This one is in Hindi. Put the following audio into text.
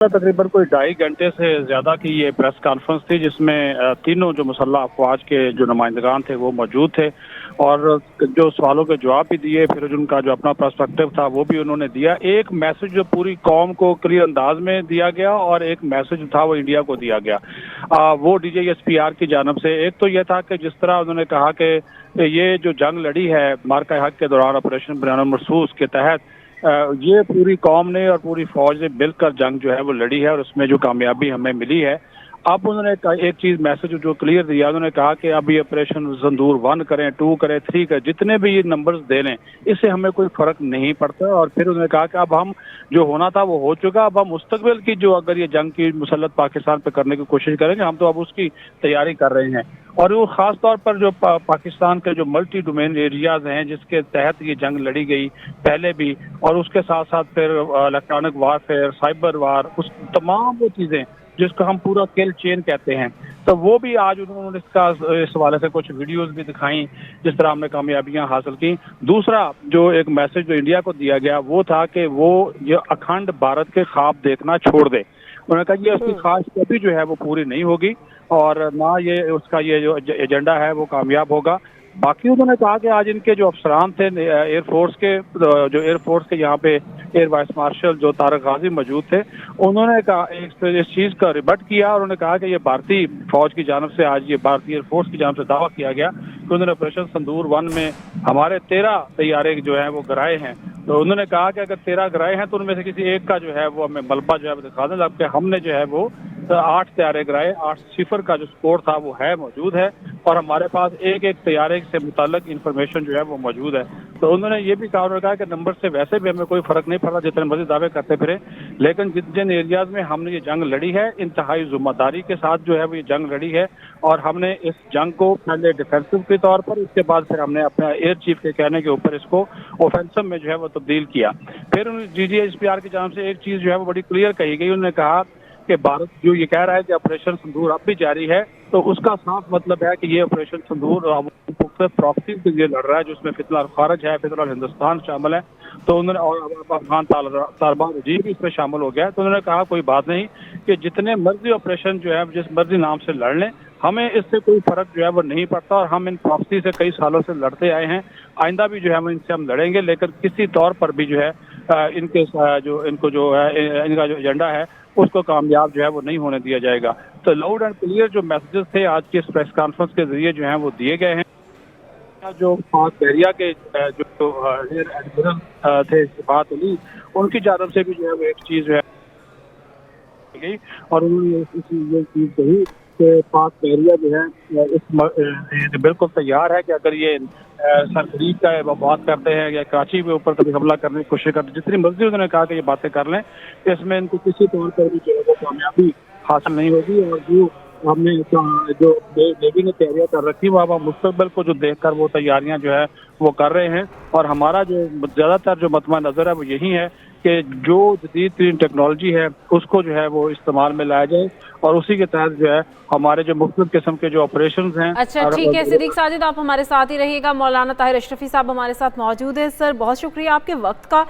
तकरीबन कोई 2.5 घंटे से ज़्यादा की ये प्रेस कॉन्फ्रेंस थी, जिसमें तीनों जो मुसल्लह अफवाज के जो नुमाइंदगान थे वो मौजूद थे और जो सवालों के जवाब भी दिए, फिर उनका जो अपना पर्सपेक्टिव था वो भी उन्होंने दिया। एक मैसेज जो पूरी कौम को क्लियर अंदाज में दिया गया और एक मैसेज था वो इंडिया को दिया गया, वो DGSPR की जानब से। एक तो ये था कि जिस तरह उन्होंने कहा कि ये जो जंग लड़ी है मार्का हक के दौरान ऑपरेशन बयानुल मरसूस के तहत, ये पूरी कौम ने और पूरी फौज ने मिलकर जंग जो है वो लड़ी है और उसमें जो कामयाबी हमें मिली है। अब उन्होंने एक चीज मैसेज जो क्लियर दिया, उन्होंने कहा कि अब ये ऑपरेशन संदूर 1 करें, 2 करें, 3 करें, जितने भी ये नंबर्स दे लें इससे हमें कोई फर्क नहीं पड़ता। और फिर उन्होंने कहा कि अब हम जो होना था वो हो चुका, अब हम मुस्तकबिल की जो अगर ये जंग की मुसल्लत पाकिस्तान पे करने की कोशिश करेंगे, हम तो अब उसकी तैयारी कर रहे हैं। और वो खास तौर पर जो पाकिस्तान के जो मल्टी डोमेन एरियाज हैं जिसके तहत ये जंग लड़ी गई पहले भी, और उसके साथ साथ फिर इलेक्ट्रॉनिक वारफेयर, साइबर वार, उस तमाम वो चीजें जिसको हम पूरा किल चेन कहते हैं, तो वो भी आज उन्होंने इस हवाले से कुछ वीडियोस भी दिखाई जिस तरह हमने कामयाबियां हासिल की। दूसरा जो एक मैसेज जो इंडिया को दिया गया वो था कि वो ये अखंड भारत के ख्वाब देखना छोड़ दे। उन्होंने कहा ये उसकी ख्वाहिश कभी जो है वो पूरी नहीं होगी और ना ये उसका ये जो एजेंडा है वो कामयाब होगा। बाकी उन्होंने कहा कि आज इनके जो अफसरान थे एयरफोर्स के, जो एयरफोर्स के यहाँ पे एयर वाइस मार्शल जो तारक गाजी मौजूद थे, उन्होंने कहा इस चीज का रिबट किया और उन्होंने कहा कि ये भारतीय फौज की जानब से आज ये भारतीय एयरफोर्स की जानब से दावा किया गया कि उन्होंने ऑपरेशन संदूर 1 में हमारे 13 तैयारे जो है वो गिराए हैं। तो उन्होंने कहा कि अगर 13 गिराए हैं तो उनमें से किसी एक का जो है वो हमें मलबा जो है दिखा दें, जबकि हमने जो है वो 8 तैयारे गिराए, 8-0 का जो स्कोर था वो है मौजूद है और हमारे पास एक एक तैयारे से मुताल्लिक इंफॉर्मेशन जो है वो मौजूद है। तो उन्होंने ये भी कहा, उन्होंने कहा कि नंबर से वैसे भी हमें कोई फर्क नहीं पड़ा जितने मर्जी दावे करते फिरे, लेकिन जिन एरियाज में हमने ये जंग लड़ी है इंतहाई जिम्मेदारी के साथ जो है वो ये जंग लड़ी है और हमने इस जंग को पहले डिफेंसिव के तौर पर, उसके बाद फिर हमने अपना एयर चीफ के कहने के ऊपर इसको ऑफेंसिव में जो है वो तब्दील किया। फिर DGSPR की जानब से एक चीज जो है वो बड़ी क्लियर कही गई, उन्होंने कहा कि भारत जो ये कह रहा है कि ऑपरेशन संदूर अब भी जारी है, तो उसका साफ मतलब है कि ये ऑपरेशन संदूर प्रॉक्सी के लिए लड़ रहा है, जिसमें फितरत खारज है, फितरत हिंदुस्तान शामिल है। तो उन्होंने और अफगान तालिबान रजीम भी इसमें शामिल हो गया है। तो उन्होंने कहा कोई बात नहीं कि जितने मर्जी ऑपरेशन जो है जिस मर्जी नाम से लड़ लें, हमें इससे कोई फर्क जो है वो नहीं पड़ता और हम इन प्रॉक्सी से कई सालों से लड़ते आए हैं, आइंदा भी जो है इनसे हम लड़ेंगे, लेकिन किसी तौर पर भी जो है इनको जो है इनका जो एजेंडा है उसको कामयाब जो है वो नहीं होने दिया जाएगा। तो लाउड एंड क्लियर जो मैसेजेस थे आज की इस प्रेस कॉन्फ्रेंस के जरिए जो है वो दिए गए हैं। जो पाक बहरिया के जो एयर एडमिरल थे सिफात अली, उनकी जानब से भी जो है वो एक चीज जो है गई और उन्होंने ये चीज कही कि पाक बहरिया जो है इस बिल्कुल तैयार है कि अगर ये सरगरीब का बात करते हैं या कराची के ऊपर कभी हमला करने की कोशिश करते, जितनी मर्जी उन्होंने कहा कि ये बातें कर लें, इसमें इनको किसी तौर पर भी जो है वो कामयाबी हासिल नहीं होगी। और जो हमने जो नेवी ने तैयारियां कर रखी वो अब हम मुस्तकबिल को जो देखकर वो तैयारियां जो है वो कर रहे हैं और हमारा जो ज्यादातर जो मतमा नजर है वो यही है कि जो जदीद तरीन टेक्नोलॉजी है उसको जो है वो इस्तेमाल में लाया जाए और उसी के तहत जो है हमारे जो मुख्तलिफ किस्म के जो ऑपरेशंस हैं। अच्छा ठीक है सिद्दीक साजिद, आप हमारे साथ ही रहिएगा। मौलाना ताहिर अशरफी साहब हमारे साथ मौजूद है। सर बहुत शुक्रिया आपके वक्त का।